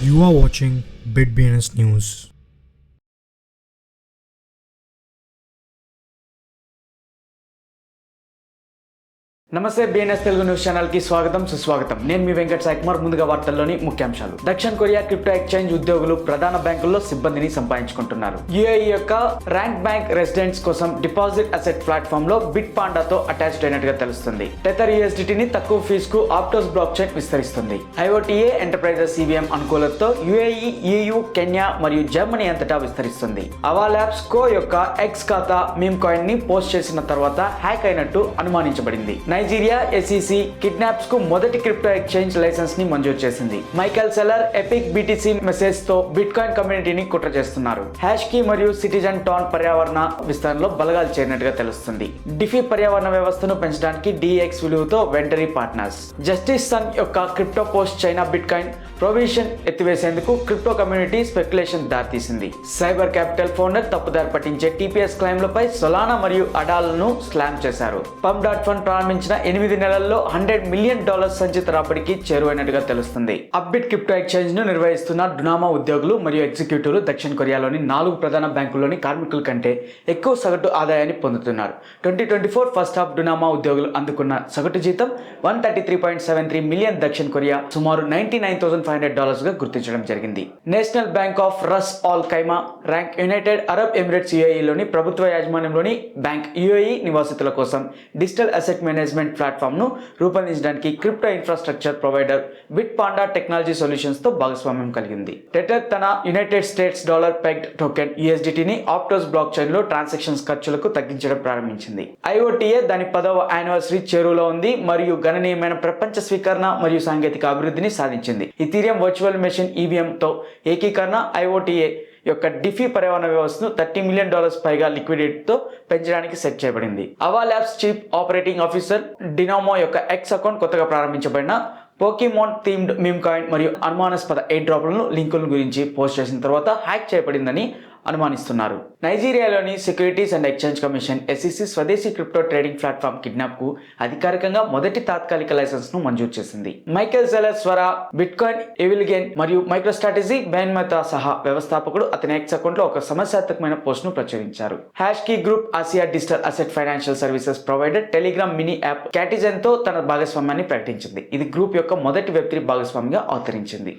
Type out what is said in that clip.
You are watching BitBNS News. నమస్తే BNS Telugu news channel కి స్వాగతం సుస్వాగతం. నేను మీ వెంకట్ సాయి కుమార్. ముందుగా వార్తల్లోని ముఖ్యాంశాలు. దక్షిణ కొరియా క్రిప్టో ఎక్స్చేంజ్ ఉద్యోగులు ప్రధాన బ్యాంకుల్లో సిబ్బందిని సంపాదించుకుంటున్నారు. యుఏఈ యొక్క ర్యాంక్ బ్యాంక్ రెసిడెంట్స్ కోసం డిపాజిట్ అసెట్ ప్లాట్ఫామ్ లో బిట్ పాండాతో అటాచ్డ్ అయినట్టుగా తెలుస్తుంది. టెథర్ యూఎస్డిటీని తక్కువ ఫీజుకు ఆప్టోస్ బ్లాక్ చైన్ విస్తరిస్తుంది. ఐఓటీఏ ఎంటర్ప్రైజెస్ ఈవీఎం అనుకూలతతో యుఏఈ, EU, కెన్యా మరియు జర్మనీ అంతటా విస్తరిస్తుంది. అవా ల్యాబ్స్ కో యొక్క ఎక్స్ ఖాతా మీమ్ కాయిన్ ని పోస్ట్ చేసిన తర్వాత హ్యాక్ అయినట్టు అనుమానించబడింది. నైజీరియా SEC కిడ్నాప్స్ కు మొదటి క్రిప్టో ఎక్స్చేంజ్ లైసెన్స్ ని మంజూరు చేసింది. Michael seller epic BTC message తో బిట్ కాయిన్ కమ్యూనిటీని కుట్ర చేస్తున్నారు. హ్యాష్ కీ మరియు సిటిజన్ టౌన్ పర్యావరణ విస్తరణలో బలగాలు చేరినట్టుగా తెలుస్తుంది. డిఫీ పర్యావరణ వ్యవస్థను పెంచడానికి DX విలువతో వెంటరీ పార్ట్నర్స్. జస్టిస్ సన్ యొక్క crypto post China bitcoin provision ఎత్తివేసేందుకు క్రిప్టో కమ్యూనిటీ స్పెక్యులేషన్ దారితీసింది. సైబర్ క్యాపిటల్ ఫౌండర్ తప్పుదారి పట్టించే TPS క్లైమ్లపై సొలానా మరియు అడాల్ను స్లామ్ చేశారు. పంప్ డాట్ ఫండ్ ప్రారంభించిన 8 నెలల్లో $100 మిలియన్ సంచిత రాబడికి చేరువైనట్టుగా తెలుస్తుంది. అప్బిట్ క్రిప్టో ఎక్స్చేంజ్ ను నిర్వహిస్తున్న డునామా ఉద్యోగులు మరియు ఎగ్జిక్యూటివ్లు దక్షిణ కొరియాలోని 4 ప్రధాన బ్యాంకుల్లోని కార్మికుల కంటే ఎక్కువ సగటు ఆదాయాన్ని పొందుతున్నారు. 2024 ఫస్ట్ హాఫ్ డునామా ఉద్యోగులు అందుకున్న సగటు జీతం $133.73 మిలియన్ దక్షిణ కొరియా, సుమారు $99,500 గా గుర్తించడం జరిగింది. National Bank of Ras Al Khaimah ర్యాంక్ యునైటెడ్ అరబ్ ఎమిరేట్స్ UAE-లోని ప్రభుత్వ యాజమాన్యంలోని బ్యాంక్ UAE నివాసితుల కోసం డిజిటల్ అసెట్ మేనేజ్మెంట్ ప్లాట్ఫామ్ ను రూపొందించడానికి crypto infrastructure provider Bit Panda technology solutions తో భాగస్వామ్యం కలిగింది. టెథర్ తన United States dollar pegged token USDT ని ఆప్టోస్ బ్లాక్ చైన్ లో ట్రాన్సాక్షన్స్ ఖర్చులకు తగ్గించడం ప్రారంభించింది. IOTA దాని 10వ యానివర్సరీ చేరువలో ఉంది మరియు గణనీయమైన ప్రపంచ స్వీకరణ మరియు సాంకేతిక అభివృద్ధిని సాధించింది. ఇథీరియం వర్చువల్ మెషిన్ EVM తో ఏకీకరణ IOTA యొక్క డిఫీ పర్యావరణ వ్యవస్థను $30 మిలియన్ పైగా లిక్విడిటీతో పెంచడానికి సెట్ చేయబడింది. అవా ల్యాబ్స్ చీఫ్ ఆపరేటింగ్ ఆఫీసర్ డినామో యొక్క ఎక్స్ అకౌంట్ కొత్తగా ప్రారంభించబడిన పోకీమాన్ థీమ్డ్ మీమ్ కాయిన్ మరియు అనుమానాస్పద ఎయిర్ డ్రాప్లను లింకుల గురించి పోస్ట్ చేసిన తర్వాత హ్యాక్ చేయబడిందని అనుమానిస్తున్నారు. నైజీరియాలోని Securities and Exchange Commission SEC స్వదేశీ క్రిప్టో ట్రేడింగ్ ప్లాట్ఫామ్ కిడ్నాప్ కు అధికారికంగా మొదటి తాత్కాలిక లైసెన్స్ ను మంజూరు చేసింది. మైకెల్ సెల్లర్ స్వరా, బిట్కాయిన్ ఎవిల్గెన్ మరియు మైక్రోస్ట్రాటజీ బెన్మెతా సహా వ్యవస్థాపకుడు అతని ఎక్స్ అకౌంట్ లో ఒక సమస్యాత్మకమైన పోస్ట్ ను ప్రచురించారు. HashKey Group Asia digital asset financial services provider Telegram mini app Catizen తో తన భాగస్వామ్యాన్ని ప్రకటించింది. ఇది గ్రూప్ యొక్క మొదటి Web3 భాగస్వామిగా అవతరించింది.